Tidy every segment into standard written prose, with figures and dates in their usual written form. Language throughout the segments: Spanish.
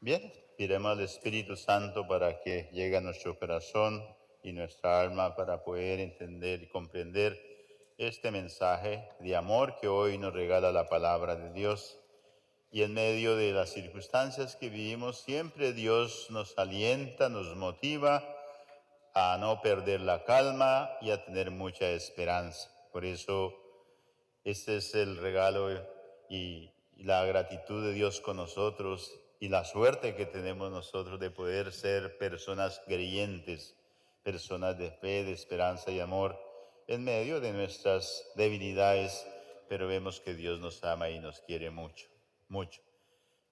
Bien, pidamos al Espíritu Santo para que llegue a nuestro corazón y nuestra alma para poder entender y comprender este mensaje de amor que hoy nos regala la palabra de Dios. Y en medio de las circunstancias que vivimos, siempre Dios nos alienta, nos motiva a no perder la calma y a tener mucha esperanza. Por eso, este es el regalo y la gratitud de Dios con nosotros y la suerte que tenemos nosotros de poder ser personas creyentes, personas de fe, de esperanza y amor en medio de nuestras debilidades, pero vemos que Dios nos ama y nos quiere mucho, mucho.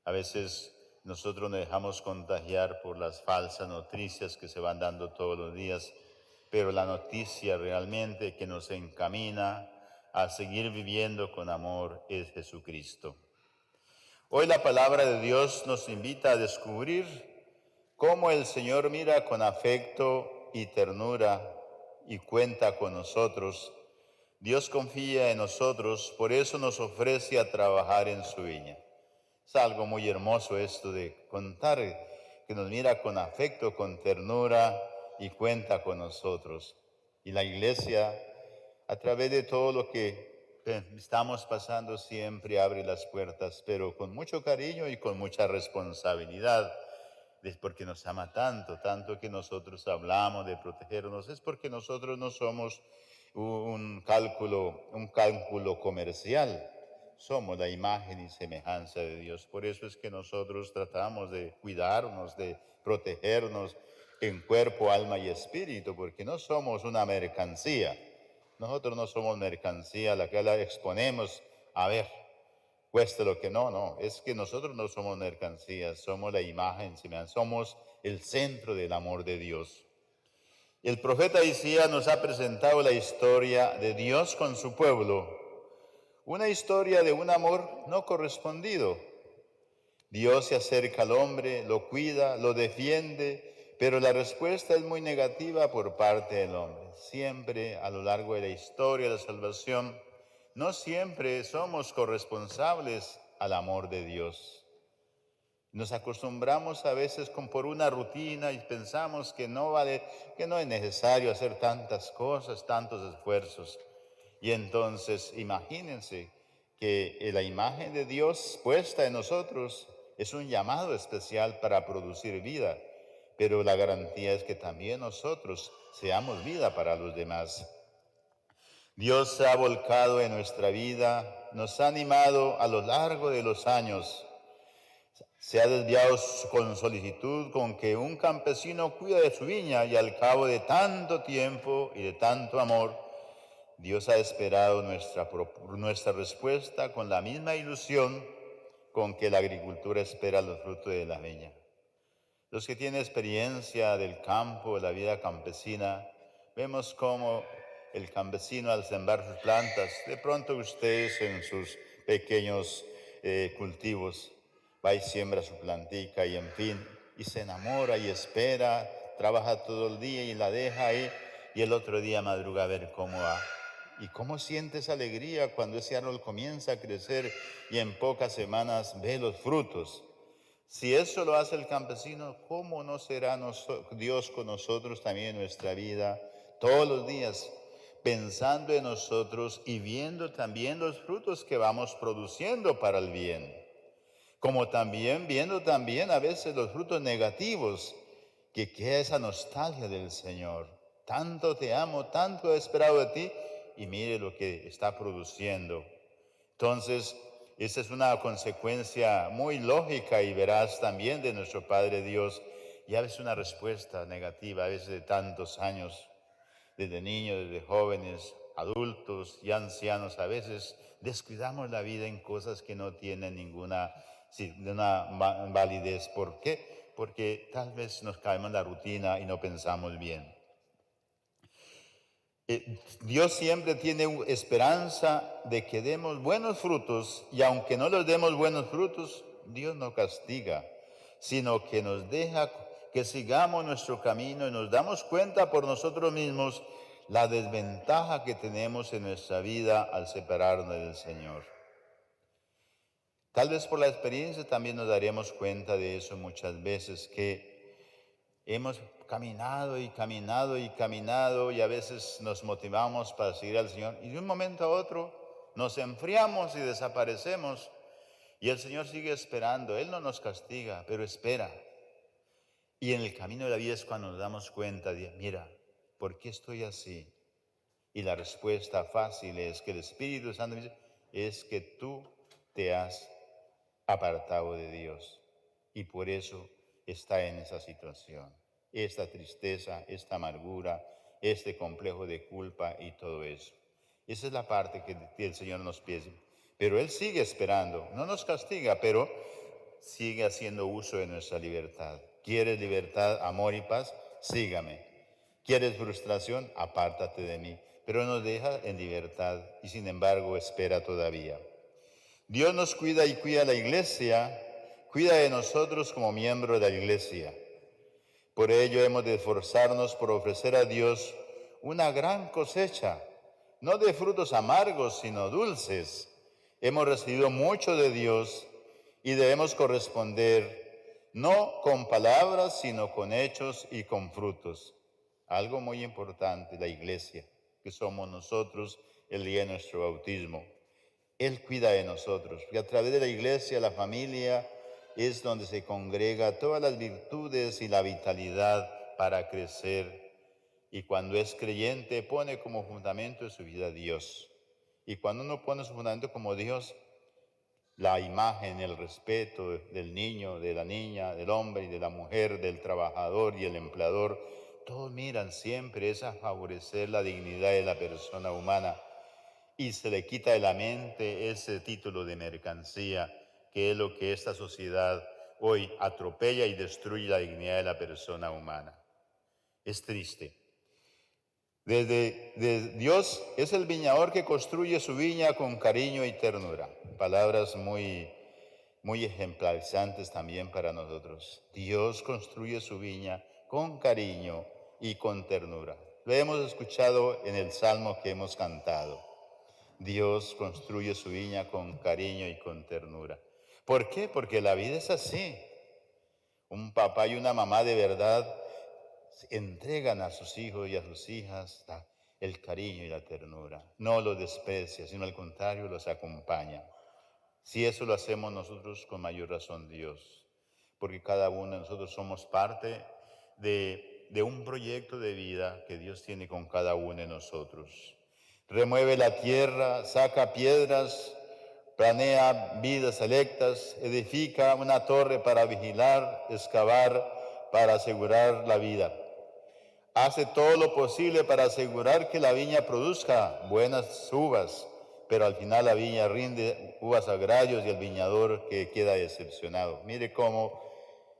A veces nosotros nos dejamos contagiar por las falsas noticias que se van dando todos los días, pero la noticia realmente que nos encamina a seguir viviendo con amor es Jesucristo. Hoy la palabra de Dios nos invita a descubrir cómo el Señor mira con afecto y ternura y cuenta con nosotros. Dios confía en nosotros, por eso nos ofrece a trabajar en su viña. Es algo muy hermoso esto de contar que nos mira con afecto, con ternura y cuenta con nosotros. Y la iglesia, a través de todo lo que estamos pasando, siempre abre las puertas, pero con mucho cariño y con mucha responsabilidad. Es porque nos ama tanto, tanto que nosotros hablamos de protegernos. Es porque nosotros no somos un cálculo comercial. Somos la imagen y semejanza de Dios. Por eso es que nosotros tratamos de cuidarnos, de protegernos en cuerpo, alma y espíritu, porque no somos una mercancía. Nosotros no somos mercancía la que la exponemos a ver, cueste lo que no. Es que nosotros no somos mercancías, somos la imagen, somos el centro del amor de Dios. El profeta Isaías nos ha presentado la historia de Dios con su pueblo, una historia de un amor no correspondido. Dios se acerca al hombre, lo cuida, lo defiende, pero la respuesta es muy negativa por parte del hombre. Siempre a lo largo de la historia de la salvación, no siempre somos corresponsables al amor de Dios. Nos acostumbramos a veces por una rutina y pensamos que no es necesario hacer tantas cosas, tantos esfuerzos. Y entonces imagínense que la imagen de Dios puesta en nosotros es un llamado especial para producir vida, pero la garantía es que también nosotros seamos vida para los demás. Dios se ha volcado en nuestra vida, nos ha animado a lo largo de los años. Se ha desviado con solicitud con que un campesino cuida de su viña y al cabo de tanto tiempo y de tanto amor, Dios ha esperado nuestra respuesta con la misma ilusión con que la agricultura espera los frutos de la viña. Los que tienen experiencia del campo, de la vida campesina, vemos cómo el campesino al sembrar sus plantas, de pronto ustedes en sus pequeños cultivos, va y siembra su plantica y en fin, y se enamora y espera, trabaja todo el día y la deja ahí, y el otro día madruga a ver cómo va. ¿Y cómo siente esa alegría cuando ese árbol comienza a crecer y en pocas semanas ve los frutos? Si eso lo hace el campesino, ¿cómo no será Dios con nosotros también en nuestra vida todos los días, pensando en nosotros y viendo también los frutos que vamos produciendo para el bien? Como también viendo también a veces los frutos negativos, que queda esa nostalgia del Señor. Tanto te amo, tanto he esperado de ti, y mire lo que está produciendo. Entonces, esa es una consecuencia muy lógica y veraz también de nuestro Padre Dios. Y a veces una respuesta negativa, a veces de tantos años, desde niños, desde jóvenes, adultos y ancianos, a veces descuidamos la vida en cosas que no tienen ninguna validez. ¿Por qué? Porque tal vez nos caemos en la rutina y no pensamos bien. Dios siempre tiene esperanza de que demos buenos frutos, y aunque no los demos buenos frutos, Dios no castiga, sino que nos deja que sigamos nuestro camino y nos damos cuenta por nosotros mismos la desventaja que tenemos en nuestra vida al separarnos del Señor. Tal vez por la experiencia también nos daremos cuenta de eso muchas veces, que hemos caminado y caminado y caminado y a veces nos motivamos para seguir al Señor y de un momento a otro nos enfriamos y desaparecemos y el Señor sigue esperando. Él no nos castiga, pero espera. Y en el camino de la vida es cuando nos damos cuenta de, mira, ¿por qué estoy así? Y la respuesta fácil es que el Espíritu Santo dice, es que tú te has apartado de Dios y por eso está en esa situación. Esta tristeza, esta amargura, este complejo de culpa y todo eso. Esa es la parte que el Señor nos pide. Pero Él sigue esperando, no nos castiga, pero sigue haciendo uso de nuestra libertad. ¿Quieres libertad, amor y paz? Sígame. ¿Quieres frustración? Apártate de mí. Pero nos deja en libertad y sin embargo espera todavía. Dios nos cuida y cuida a la iglesia, cuida de nosotros como miembros de la iglesia. Por ello hemos de esforzarnos por ofrecer a Dios una gran cosecha, no de frutos amargos, sino dulces. Hemos recibido mucho de Dios y debemos corresponder no con palabras, sino con hechos y con frutos. Algo muy importante, la iglesia, que somos nosotros el día de nuestro bautismo. Él cuida de nosotros, y a través de la iglesia, la familia, es donde se congrega todas las virtudes y la vitalidad para crecer. Y cuando es creyente, pone como fundamento de su vida a Dios. Y cuando uno pone su fundamento como Dios, la imagen, el respeto del niño, de la niña, del hombre y de la mujer, del trabajador y el empleador, todos miran siempre es a favorecer la dignidad de la persona humana. Y se le quita de la mente ese título de mercancía, que es lo que esta sociedad hoy atropella y destruye la dignidad de la persona humana. Es triste. Desde Dios es el viñador que construye su viña con cariño y ternura. Palabras muy ejemplarizantes también para nosotros. Dios construye su viña con cariño y con ternura. Lo hemos escuchado en el salmo que hemos cantado. Dios construye su viña con cariño y con ternura. ¿Por qué? Porque la vida es así. Un papá y una mamá de verdad entregan a sus hijos y a sus hijas el cariño y la ternura. No los desprecia, sino al contrario, los acompaña. Si eso lo hacemos nosotros, con mayor razón Dios. Porque cada uno de nosotros somos parte de un proyecto de vida que Dios tiene con cada uno de nosotros. Remueve la tierra, saca piedras, planea vidas selectas, edifica una torre para vigilar, excavar, para asegurar la vida. Hace todo lo posible para asegurar que la viña produzca buenas uvas, pero al final la viña rinde uvas a grayos y el viñador que queda decepcionado. Mire cómo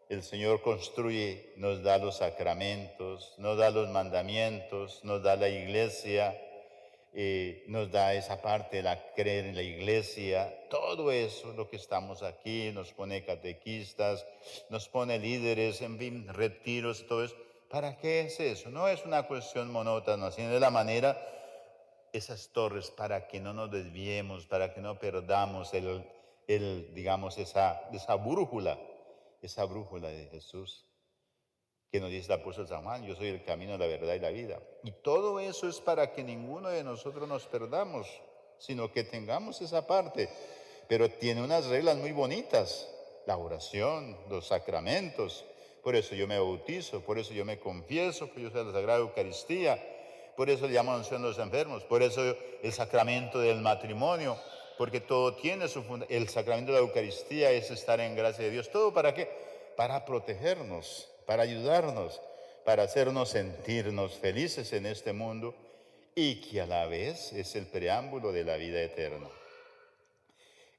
el Señor construye, nos da los sacramentos, nos da los mandamientos, nos da la iglesia, nos da esa parte de la creer en la iglesia. Todo eso, lo que estamos aquí, nos pone catequistas, nos pone líderes, en fin, retiros, todo eso. ¿Para qué es eso? No es una cuestión monótona, sino de la manera, esas torres, para que no nos desviemos, para que no perdamos digamos, esa brújula de Jesús, que nos dice el apóstol San Juan, yo soy el camino, la verdad y la vida. Y todo eso es para que ninguno de nosotros nos perdamos, sino que tengamos esa parte. Pero tiene unas reglas muy bonitas, la oración, los sacramentos. Por eso yo me bautizo, por eso yo me confieso, por eso la Sagrada Eucaristía, por eso le llaman unción a los enfermos, por eso el sacramento del matrimonio, porque todo tiene su fundamento. El sacramento de la Eucaristía es estar en gracia de Dios. ¿Todo para qué? Para protegernos, para ayudarnos, para hacernos sentirnos felices en este mundo y que a la vez es el preámbulo de la vida eterna.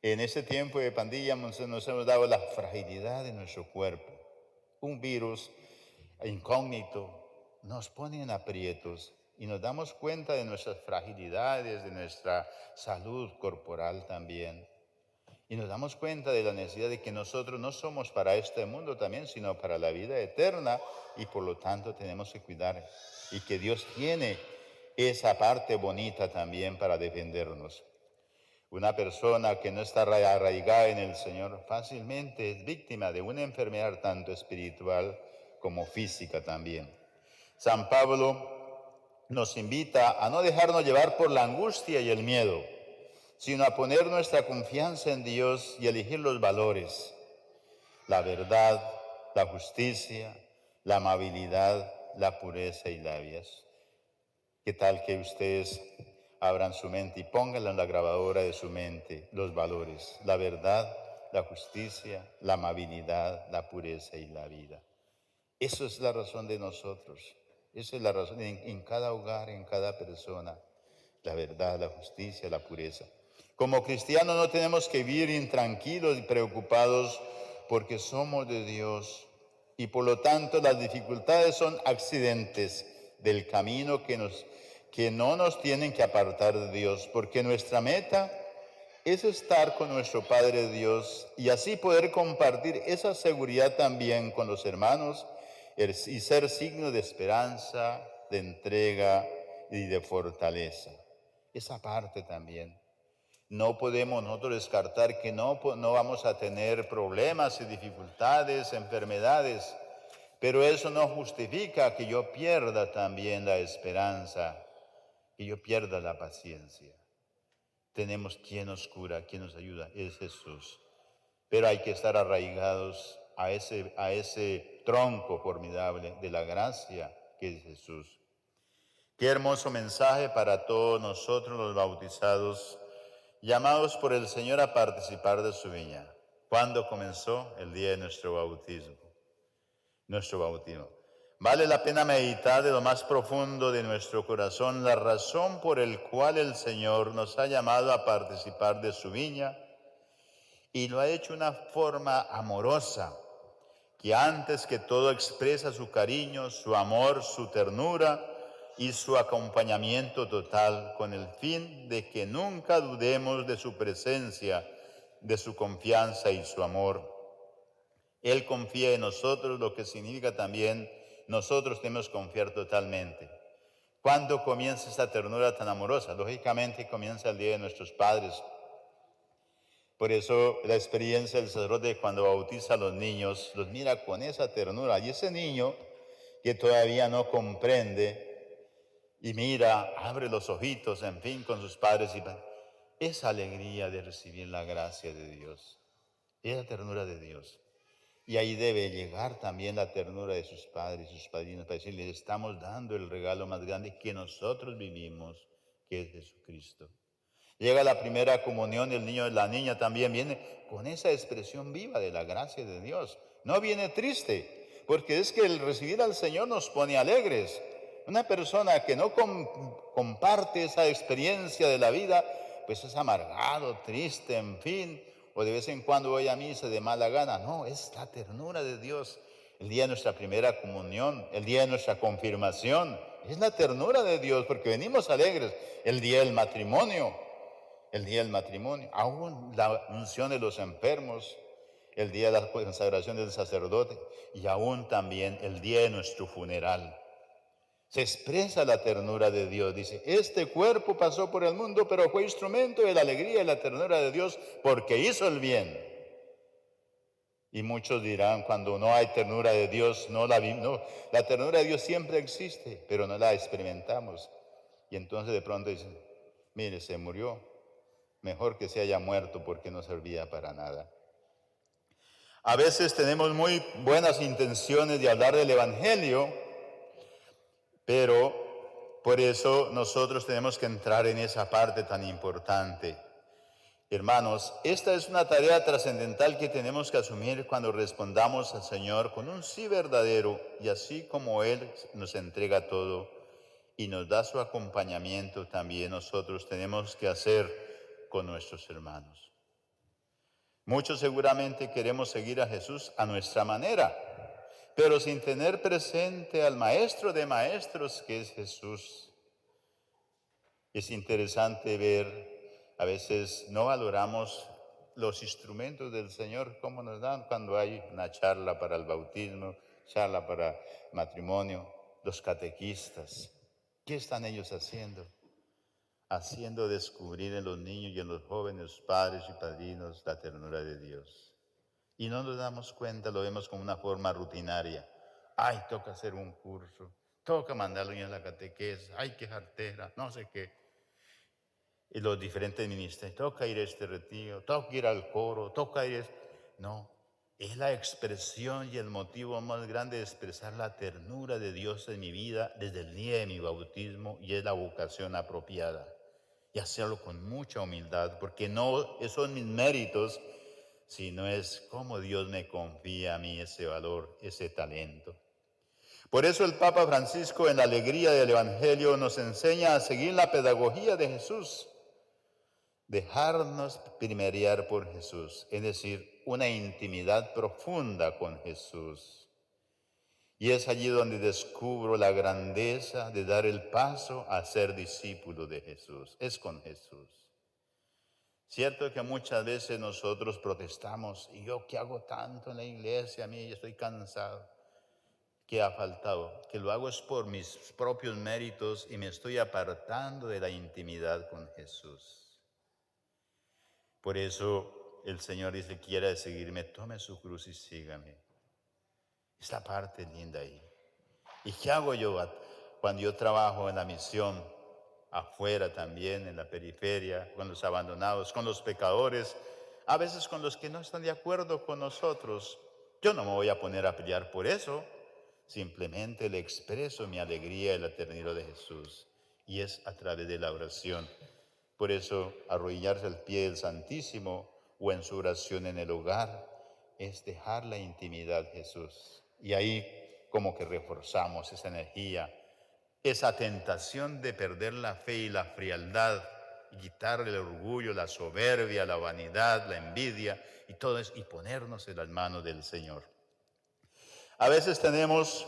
En este tiempo de pandemia nos hemos dado la fragilidad de nuestro cuerpo. Un virus incógnito nos pone en aprietos y nos damos cuenta de nuestras fragilidades, de nuestra salud corporal también. Y nos damos cuenta de la necesidad de que nosotros no somos para este mundo también, sino para la vida eterna y por lo tanto tenemos que cuidar. Y que Dios tiene esa parte bonita también para defendernos. Una persona que no está arraigada en el Señor fácilmente es víctima de una enfermedad tanto espiritual como física también. San Pablo nos invita a no dejarnos llevar por la angustia y el miedo, sino a poner nuestra confianza en Dios y elegir los valores, la verdad, la justicia, la amabilidad, la pureza y la vida. ¿Qué tal que ustedes abran su mente y pónganla en la grabadora de su mente los valores, la verdad, la justicia, la amabilidad, la pureza y la vida? Eso es la razón de nosotros. Esa es la razón en cada hogar, en cada persona. La verdad, la justicia, la pureza. Como cristianos no tenemos que vivir intranquilos y preocupados porque somos de Dios y por lo tanto las dificultades son accidentes del camino que no nos tienen que apartar de Dios, porque nuestra meta es estar con nuestro Padre Dios y así poder compartir esa seguridad también con los hermanos y ser signo de esperanza, de entrega y de fortaleza. Esa parte también. No podemos nosotros descartar que no vamos a tener problemas y dificultades, enfermedades, pero eso no justifica que yo pierda también la esperanza, que yo pierda la paciencia. Tenemos quien nos cura, quien nos ayuda, es Jesús. Pero hay que estar arraigados a ese tronco formidable de la gracia que es Jesús. Qué hermoso mensaje para todos nosotros los bautizados, llamados por el Señor a participar de su viña. ¿Cuándo comenzó? El día de nuestro bautismo. Vale la pena meditar de lo más profundo de nuestro corazón la razón por la cual el Señor nos ha llamado a participar de su viña y lo ha hecho de una forma amorosa, que antes que todo expresa su cariño, su amor, su ternura y su acompañamiento total, con el fin de que nunca dudemos de su presencia, de su confianza y su amor. Él confía en nosotros, lo que significa también nosotros tenemos que confiar totalmente. ¿Cuándo comienza esta ternura tan amorosa? Lógicamente comienza el día de nuestros padres. Por eso la experiencia del sacerdote cuando bautiza a los niños, los mira con esa ternura. Y ese niño que todavía no comprende y mira, abre los ojitos, en fin, con sus padres. Esa alegría de recibir la gracia de Dios, esa ternura de Dios. Y ahí debe llegar también la ternura de sus padres y sus padrinos para decirles, estamos dando el regalo más grande que nosotros vivimos, que es Jesucristo. Llega la primera comunión, el niño y la niña también viene con esa expresión viva de la gracia de Dios. No viene triste, porque es que el recibir al Señor nos pone alegres. Una persona que no comparte esa experiencia de la vida, pues es amargado, triste, en fin, o de vez en cuando voy a misa de mala gana. No, es la ternura de Dios. El día de nuestra primera comunión, el día de nuestra confirmación, es la ternura de Dios, porque venimos alegres. El día del matrimonio, aún la unción de los enfermos, el día de la consagración del sacerdote y aún también el día de nuestro funeral. Se expresa la ternura de Dios. Dice, este cuerpo pasó por el mundo, pero fue instrumento de la alegría y la ternura de Dios porque hizo el bien. Y muchos dirán, cuando no hay ternura de Dios, la ternura de Dios siempre existe, pero no la experimentamos. Y entonces de pronto dicen, mire, se murió. Mejor que se haya muerto porque no servía para nada. A veces tenemos muy buenas intenciones de hablar del Evangelio, pero por eso nosotros tenemos que entrar en esa parte tan importante. Hermanos, esta es una tarea trascendental que tenemos que asumir cuando respondamos al Señor con un sí verdadero y así como Él nos entrega todo y nos da su acompañamiento, también nosotros tenemos que hacer con nuestros hermanos. Muchos seguramente queremos seguir a Jesús a nuestra manera, pero sin tener presente al Maestro de Maestros que es Jesús. Es interesante ver, a veces no valoramos los instrumentos del Señor, como nos dan cuando hay una charla para el bautismo, charla para matrimonio, los catequistas. ¿Qué están ellos haciendo? haciendo descubrir en los niños y en los jóvenes padres y padrinos la ternura de Dios. Y no nos damos cuenta, lo vemos como una forma rutinaria. Ay, toca hacer un curso, toca mandar a los niños a la catequesis, ay, qué jartera, no sé qué. Y los diferentes ministerios, toca ir a este retiro, toca ir al coro, toca ir... No, es la expresión y el motivo más grande de expresar la ternura de Dios en mi vida desde el día de mi bautismo, y es la vocación apropiada. Y hacerlo con mucha humildad, porque no son mis méritos, sino es como Dios me confía a mí ese valor, ese talento. Por eso el Papa Francisco, en la alegría del Evangelio, nos enseña a seguir la pedagogía de Jesús. Dejarnos primerear por Jesús, es decir, una intimidad profunda con Jesús. Y es allí donde descubro la grandeza de dar el paso a ser discípulo de Jesús. Es con Jesús. Cierto que muchas veces nosotros protestamos, y yo que hago tanto en la iglesia, a mí estoy cansado. ¿Qué ha faltado? Que lo hago es por mis propios méritos y me estoy apartando de la intimidad con Jesús. Por eso el Señor dice, quiera seguirme, tome su cruz y sígame. Es la parte linda ahí. ¿Y qué hago yo cuando yo trabajo en la misión, afuera también, en la periferia, con los abandonados, con los pecadores, a veces con los que no están de acuerdo con nosotros? Yo no me voy a poner a pelear por eso, simplemente le expreso mi alegría y la ternura de Jesús, y es a través de la oración. Por eso, arrodillarse al pie del Santísimo o en su oración en el hogar es dejar la intimidad, Jesús. Y ahí como que reforzamos esa energía, esa tentación de perder la fe y la frialdad, y quitarle el orgullo, la soberbia, la vanidad, la envidia y todo eso, y ponernos en las manos del Señor. A veces tenemos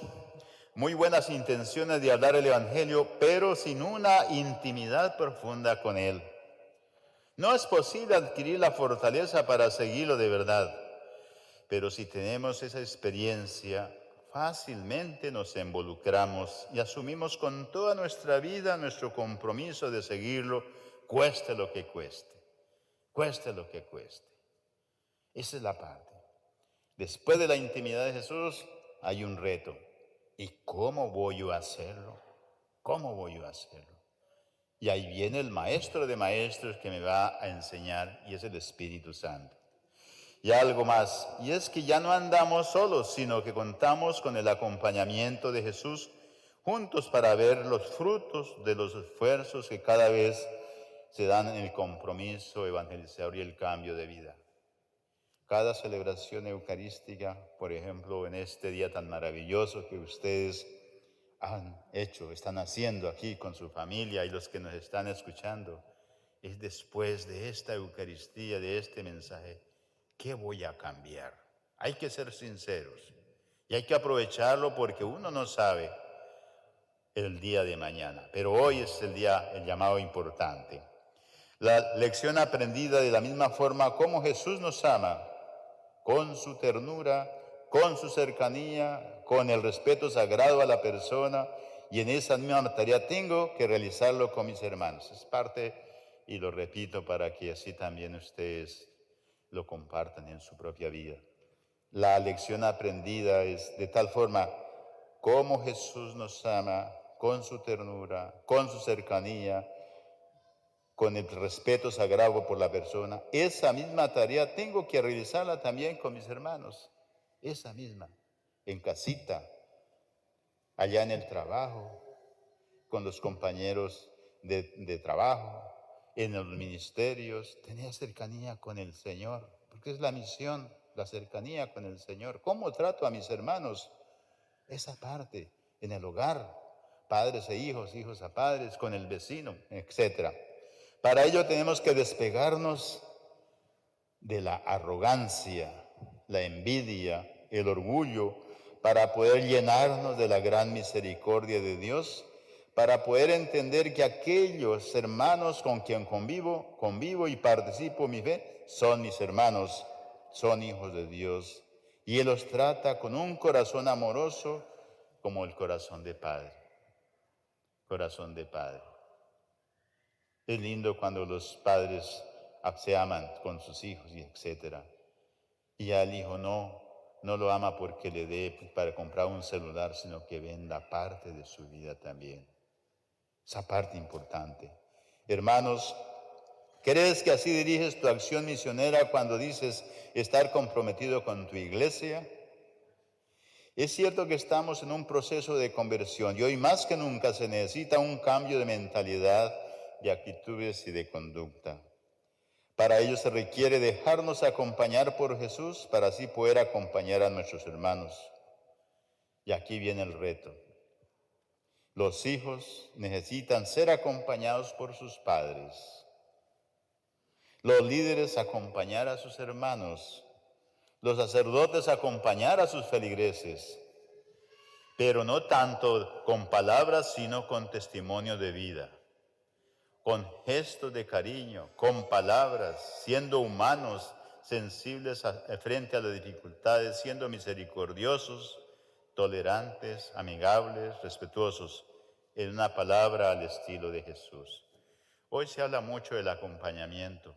muy buenas intenciones de hablar el Evangelio, pero sin una intimidad profunda con Él. No es posible adquirir la fortaleza para seguirlo de verdad, pero si tenemos esa experiencia, fácilmente nos involucramos y asumimos con toda nuestra vida nuestro compromiso de seguirlo, cueste lo que cueste, cueste lo que cueste. Esa es la parte. Después de la intimidad de Jesús hay un reto. ¿Y cómo voy yo a hacerlo? ¿Cómo voy yo a hacerlo? Y ahí viene el maestro de maestros que me va a enseñar, y es el Espíritu Santo. Y algo más, y es que ya no andamos solos, sino que contamos con el acompañamiento de Jesús juntos para ver los frutos de los esfuerzos que cada vez se dan en el compromiso evangelizador y el cambio de vida. Cada celebración eucarística, por ejemplo, en este día tan maravilloso que ustedes han hecho, están haciendo aquí con su familia y los que nos están escuchando, es después de esta Eucaristía, de este mensaje, ¿qué voy a cambiar? Hay que ser sinceros y hay que aprovecharlo porque uno no sabe el día de mañana, pero hoy es el día, el llamado importante. La lección aprendida de la misma forma como Jesús nos ama, con su ternura, con su cercanía, con el respeto sagrado a la persona, y en esa misma tarea tengo que realizarlo con mis hermanos. Es parte, y lo repito para que así también ustedes lo compartan en su propia vida. La lección aprendida es de tal forma como Jesús nos ama, con su ternura, con su cercanía, con el respeto sagrado por la persona. Esa misma tarea tengo que realizarla también con mis hermanos. Esa misma, en casita, allá en el trabajo, con los compañeros de trabajo, en los ministerios, tener cercanía con el Señor, porque es la misión, la cercanía con el Señor. ¿Cómo trato a mis hermanos? Esa parte, en el hogar, padres e hijos, hijos a padres, con el vecino, etcétera. Para ello tenemos que despegarnos de la arrogancia, la envidia, el orgullo, para poder llenarnos de la gran misericordia de Dios, para poder entender que aquellos hermanos con quien convivo y participo mi fe, son mis hermanos, son hijos de Dios. Y Él los trata con un corazón amoroso como el corazón de Padre. Corazón de Padre. Es lindo cuando los padres se aman con sus hijos y etcétera. Y al hijo no lo ama porque le dé para comprar un celular, sino que venda parte de su vida también. Esa parte importante. Hermanos, ¿crees que así diriges tu acción misionera cuando dices estar comprometido con tu iglesia? Es cierto que estamos en un proceso de conversión y hoy más que nunca se necesita un cambio de mentalidad, de actitudes y de conducta. Para ello se requiere dejarnos acompañar por Jesús para así poder acompañar a nuestros hermanos. Y aquí viene el reto. Los hijos necesitan ser acompañados por sus padres. Los líderes acompañar a sus hermanos. Los sacerdotes acompañar a sus feligreses. Pero no tanto con palabras, sino con testimonio de vida. Con gestos de cariño, con palabras, siendo humanos, sensibles frente a las dificultades, siendo misericordiosos, tolerantes, amigables, respetuosos, en una palabra al estilo de Jesús. Hoy se habla mucho del acompañamiento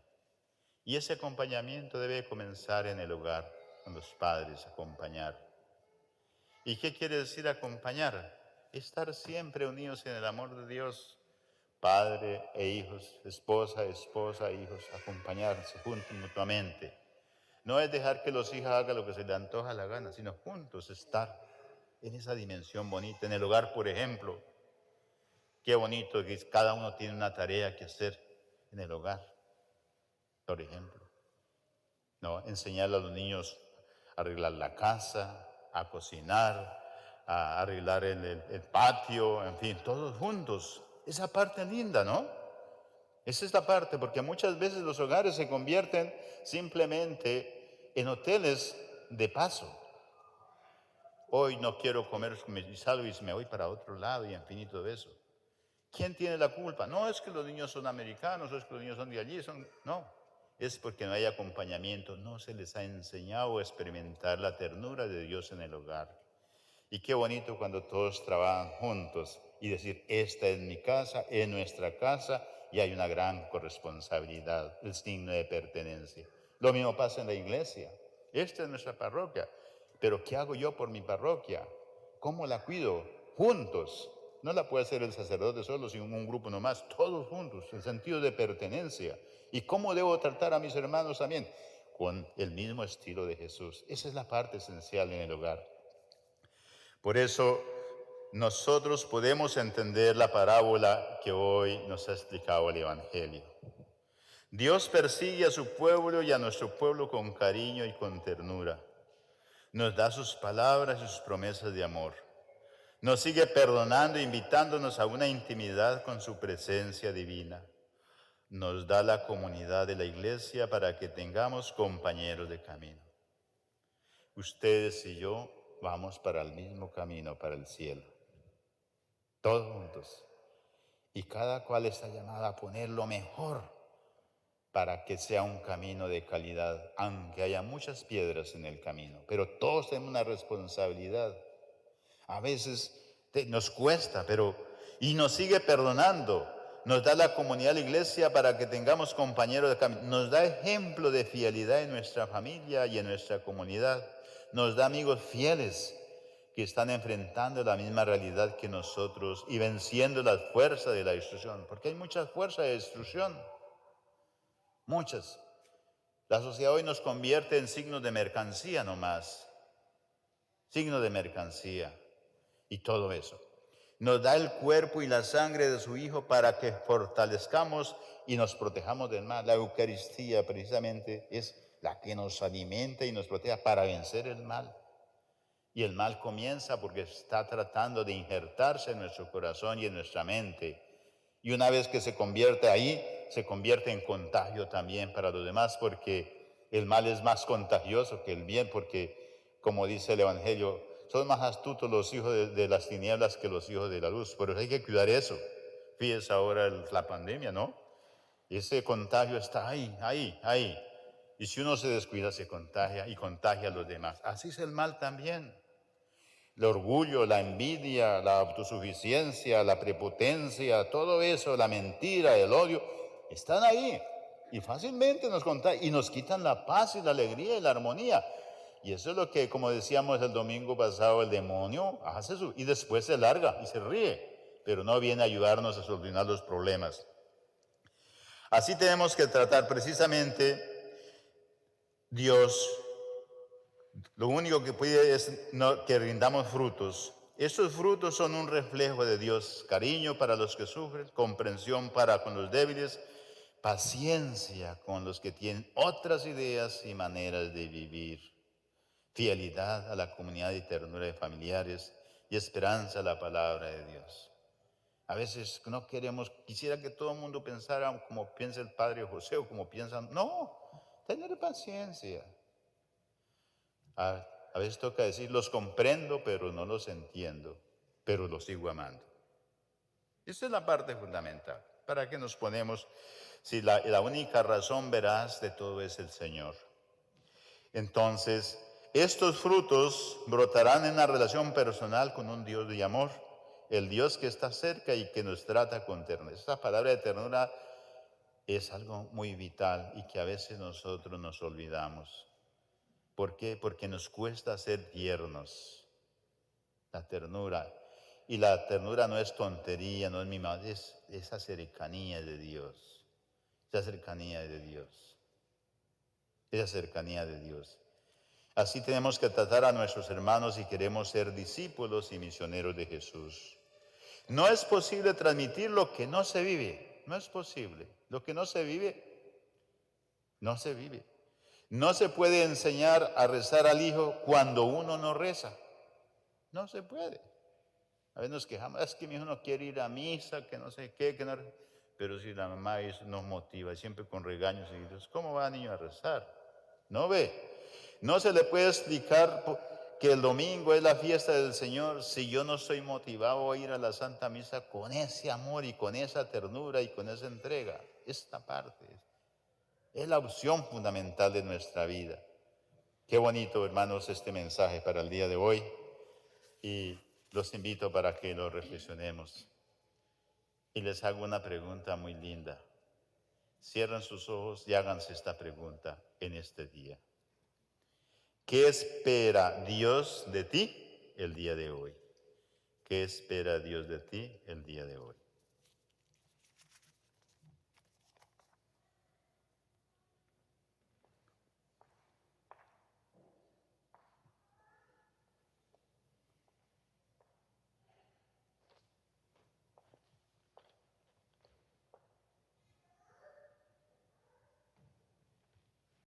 y ese acompañamiento debe comenzar en el hogar, con los padres, acompañar. ¿Y qué quiere decir acompañar? Estar siempre unidos en el amor de Dios. Padre e hijos, esposa, hijos, acompañarse juntos mutuamente. No es dejar que los hijos hagan lo que se les antoja la gana, sino juntos estar en esa dimensión bonita. En el hogar, por ejemplo, qué bonito que cada uno tiene una tarea que hacer en el hogar, por ejemplo. ¿No? Enseñarle a los niños a arreglar la casa, a cocinar, a arreglar el patio, en fin, todos juntos. Esa parte linda, ¿no? Esa es la parte, porque muchas veces los hogares se convierten simplemente en hoteles de paso. Hoy no quiero comer, salgo y me voy para otro lado y en fin y todo eso. ¿Quién tiene la culpa? No es que los niños son americanos, o es que los niños son de allí, no. Es porque no hay acompañamiento, no se les ha enseñado a experimentar la ternura de Dios en el hogar. Y qué bonito cuando todos trabajan juntos y decir, esta es mi casa, es nuestra casa, y hay una gran corresponsabilidad, el signo de pertenencia. Lo mismo pasa en la iglesia. Esta es nuestra parroquia, pero ¿qué hago yo por mi parroquia? ¿Cómo la cuido? Juntos. No la puede hacer el sacerdote solo, sino un grupo nomás, todos juntos, el sentido de pertenencia. ¿Y cómo debo tratar a mis hermanos también? Con el mismo estilo de Jesús. Esa es la parte esencial en el hogar. Por eso nosotros podemos entender la parábola que hoy nos ha explicado el Evangelio. Dios persigue a su pueblo y a nuestro pueblo con cariño y con ternura. Nos da sus palabras y sus promesas de amor. Nos sigue perdonando, invitándonos a una intimidad con su presencia divina. Nos da la comunidad de la iglesia para que tengamos compañeros de camino. Ustedes y yo vamos para el mismo camino, para el cielo. Todos juntos. Y cada cual está llamado a poner lo mejor para que sea un camino de calidad, aunque haya muchas piedras en el camino. Pero todos tenemos una responsabilidad. A veces nos cuesta, y nos sigue perdonando. Nos da la comunidad de la iglesia para que tengamos compañeros de camino. Nos da ejemplo de fidelidad en nuestra familia y en nuestra comunidad. Nos da amigos fieles que están enfrentando la misma realidad que nosotros y venciendo las fuerzas de la destrucción. Porque hay muchas fuerzas de destrucción. Muchas. La sociedad hoy nos convierte en signos de mercancía nomás. Signos de mercancía. Y todo eso. Nos da el cuerpo y la sangre de su Hijo para que fortalezcamos y nos protejamos del mal. La Eucaristía precisamente es la que nos alimenta y nos protege para vencer el mal. Y el mal comienza porque está tratando de injertarse en nuestro corazón y en nuestra mente. Y una vez que se convierte ahí, se convierte en contagio también para los demás, porque el mal es más contagioso que el bien, porque como dice el Evangelio, son más astutos los hijos de las tinieblas que los hijos de la luz. Pero hay que cuidar eso. Fíjense ahora la pandemia, ¿no? Ese contagio está ahí. Y si uno se descuida, se contagia y contagia a los demás. Así es el mal también. El orgullo, la envidia, la autosuficiencia, la prepotencia, todo eso, la mentira, el odio, están ahí. Y fácilmente nos contagian y nos quitan la paz y la alegría y la armonía. Y eso es lo que, como decíamos el domingo pasado, el demonio hace eso y después se larga y se ríe, pero no viene a ayudarnos a solucionar los problemas. Así tenemos que tratar precisamente Dios. Lo único que puede es que rindamos frutos. Estos frutos son un reflejo de Dios: cariño para los que sufren, comprensión para con los débiles, paciencia con los que tienen otras ideas y maneras de vivir, fidelidad a la comunidad y ternura de familiares y esperanza a la palabra de Dios. A veces no queremos, quisiera que todo el mundo pensara como piensa el Padre José o como piensan. No, tener paciencia. A veces toca decir, los comprendo, pero no los entiendo, pero los sigo amando. Esa es la parte fundamental. ¿Para qué nos ponemos si la única razón veraz de todo es el Señor? Entonces, estos frutos brotarán en una relación personal con un Dios de amor, el Dios que está cerca y que nos trata con ternura. Esta palabra de ternura es algo muy vital y que a veces nosotros nos olvidamos. ¿Por qué? Porque nos cuesta ser tiernos. La ternura. Y la ternura no es tontería, no es mimada, es esa cercanía de Dios. Esa cercanía de Dios. Esa cercanía de Dios. Así tenemos que tratar a nuestros hermanos si queremos ser discípulos y misioneros de Jesús. No es posible transmitir lo que no se vive. No es posible. Lo que no se vive, no se vive. No se puede enseñar a rezar al hijo cuando uno no reza. No se puede. A veces nos quejamos, es que mi hijo no quiere ir a misa, que no sé qué, que no... Pero si la mamá nos motiva, siempre con regaños y dices, ¿cómo va el niño a rezar? No ve. No se le puede explicar que el domingo es la fiesta del Señor si yo no estoy motivado a ir a la Santa Misa con ese amor y con esa ternura y con esa entrega. Esta parte es la opción fundamental de nuestra vida. Qué bonito, hermanos, este mensaje para el día de hoy. Y los invito para que lo reflexionemos. Y les hago una pregunta muy linda. Cierren sus ojos y háganse esta pregunta en este día. ¿Qué espera Dios de ti el día de hoy? ¿Qué espera Dios de ti el día de hoy?